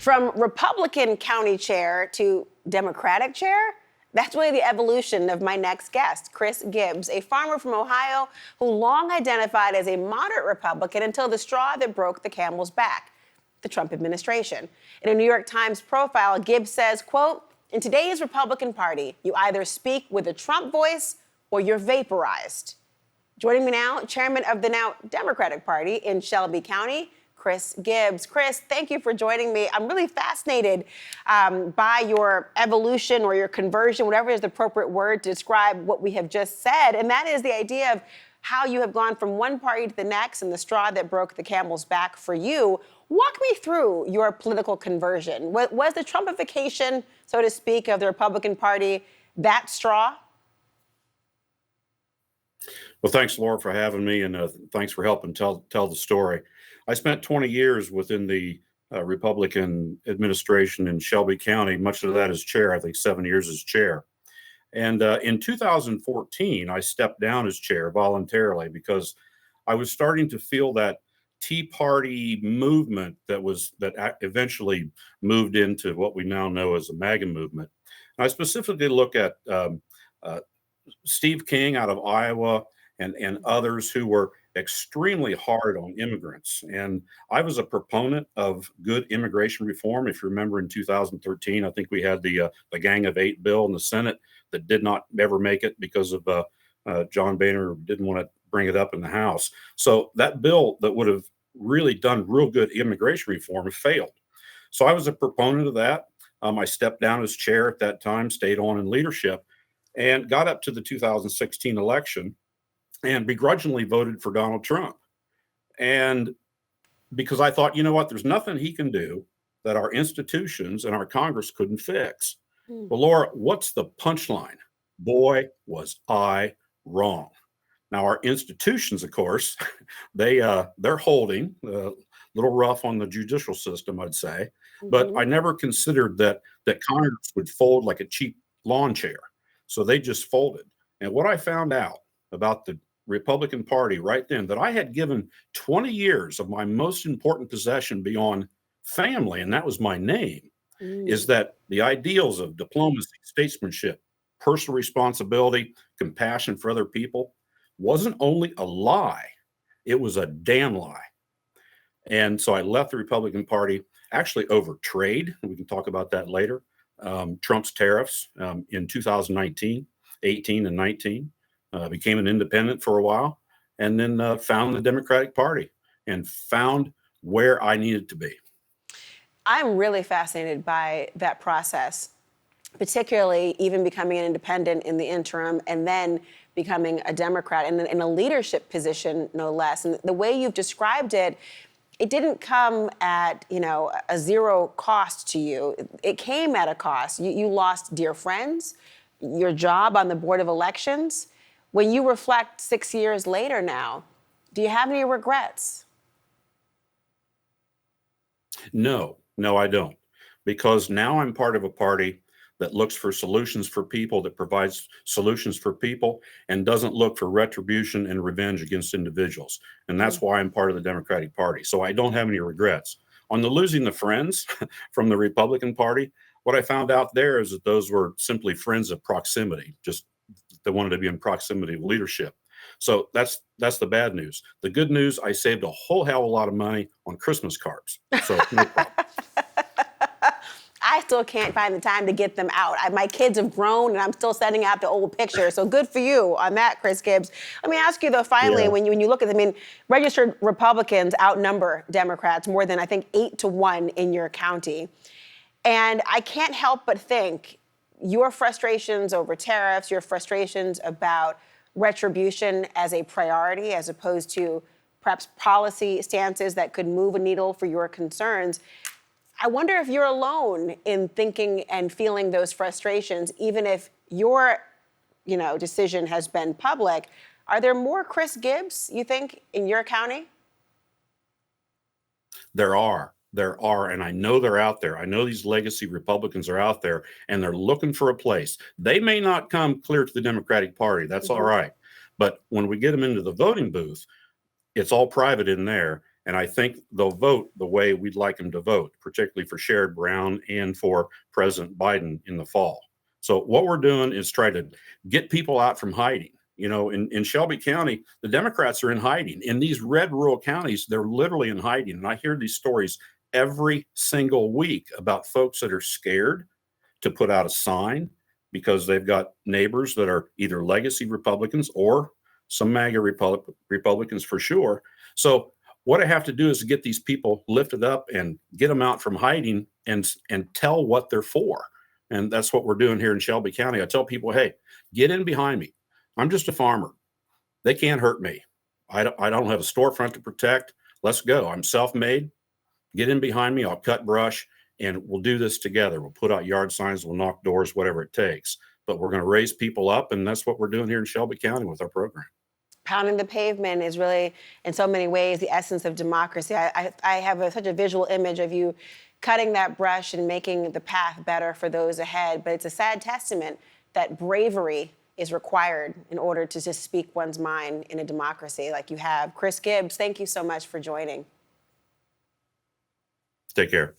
From Republican county chair to Democratic chair, that's really the evolution of my next guest, Chris Gibbs, a farmer from Ohio who long identified as a moderate Republican until the straw that broke the camel's back, the Trump administration. In a New York Times profile, Gibbs says, quote, "In today's Republican Party, you either speak with a Trump voice or you're vaporized." Joining me now, chairman of the now Democratic Party in Shelby County, Chris Gibbs. Chris, thank you for joining me. I'm really fascinated by your evolution or your conversion, whatever is the appropriate word to describe what we have just said. And that is the idea of how you have gone from one party to the next and the straw that broke the camel's back for you. Walk me through your political conversion. Was the Trumpification, so to speak, of the Republican Party that straw? Well, thanks, Laura, for having me, and thanks for helping tell the story. I spent 20 years within the Republican administration in Shelby County, much of that as chair, I think 7 years as chair. And in 2014, I stepped down as chair voluntarily because I was starting to feel that Tea Party movement that eventually moved into what we now know as the MAGA movement. And I specifically look at Steve King out of Iowa and others who were extremely hard on immigrants. And I was a proponent of good immigration reform. If you remember in 2013, I think we had the Gang of Eight bill in the Senate that did not ever make it because of John Boehner didn't want to bring it up in the House. So that bill that would have really done real good immigration reform failed. So I was a proponent of that. I stepped down as chair at that time, stayed on in leadership, and got up to the 2016 election and begrudgingly voted for Donald Trump. And because I thought, you know what, there's nothing he can do that our institutions and our Congress couldn't fix. Well, Laura, what's the punchline? Boy, was I wrong. Now, our institutions, of course, they're holding a little rough on the judicial system, I'd say. But I never considered that Congress would fold like a cheap lawn chair. So they just folded. And what I found out about the Republican Party right then, that I had given 20 years of my most important possession beyond family, and that was my name, is that the ideals of diplomacy, statesmanship, personal responsibility, compassion for other people wasn't only a lie, it was a damn lie. And so I left the Republican Party actually over trade. We can talk about that later. Trump's tariffs in 2019, 18, and 19. Became an independent for a while, and then found the Democratic Party and found where I needed to be. I'm really fascinated by that process, particularly even becoming an independent in the interim and then becoming a Democrat and in a leadership position, no less. And the way you've described it, it didn't come at, a zero cost to you. It came at a cost. You lost dear friends, your job on the Board of Elections. When you reflect 6 years later now, do you have any regrets? No, I don't. Because now I'm part of a party that looks for solutions for people, that provides solutions for people, and doesn't look for retribution and revenge against individuals. And that's why I'm part of the Democratic Party. So I don't have any regrets. On the losing the friends from the Republican Party, what I found out there is that those were simply friends of proximity, just they wanted to be in proximity of leadership. So that's the bad news. The good news, I saved a whole hell of a lot of money on Christmas cards. So no problem. I still can't find the time to get them out. My kids have grown, and I'm still sending out the old pictures. So good for you on that, Chris Gibbs. Let me ask you, though, finally, when you look at registered Republicans outnumber Democrats more than, I think, 8-1 in your county. And I can't help but think your frustrations over tariffs, your frustrations about retribution as a priority, as opposed to perhaps policy stances that could move a needle for your concerns. I wonder if you're alone in thinking and feeling those frustrations, even if your, decision has been public. Are there more Chris Gibbs, you think, in your county? There are, and I know they're out there. I know these legacy Republicans are out there, and they're looking for a place. They may not come clear to the Democratic Party. That's all right. But when we get them into the voting booth, it's all private in there. And I think they'll vote the way we'd like them to vote, particularly for Sherrod Brown and for President Biden in the fall. So what we're doing is try to get people out from hiding. You know, in Shelby County, the Democrats are in hiding. In these red rural counties, they're literally in hiding. And I hear these stories every single week about folks that are scared to put out a sign because they've got neighbors that are either legacy Republicans or some MAGA Republicans for sure. So what I have to do is to get these people lifted up and get them out from hiding and tell what they're for. And that's what we're doing here in Shelby County. I tell people, hey, get in behind me. I'm just a farmer. They can't hurt me. I don't have a storefront to protect. Let's go. I'm self-made. Get in behind me. I'll cut brush and we'll do this together. We'll put out yard signs. We'll knock doors, whatever it takes. But we're going to raise people up. And that's what we're doing here in Shelby County with our program. Pounding the pavement is really, in so many ways, the essence of democracy. I have such a visual image of you cutting that brush and making the path better for those ahead. But it's a sad testament that bravery is required in order to just speak one's mind in a democracy like you have. Chris Gibbs, thank you so much for joining. Take care.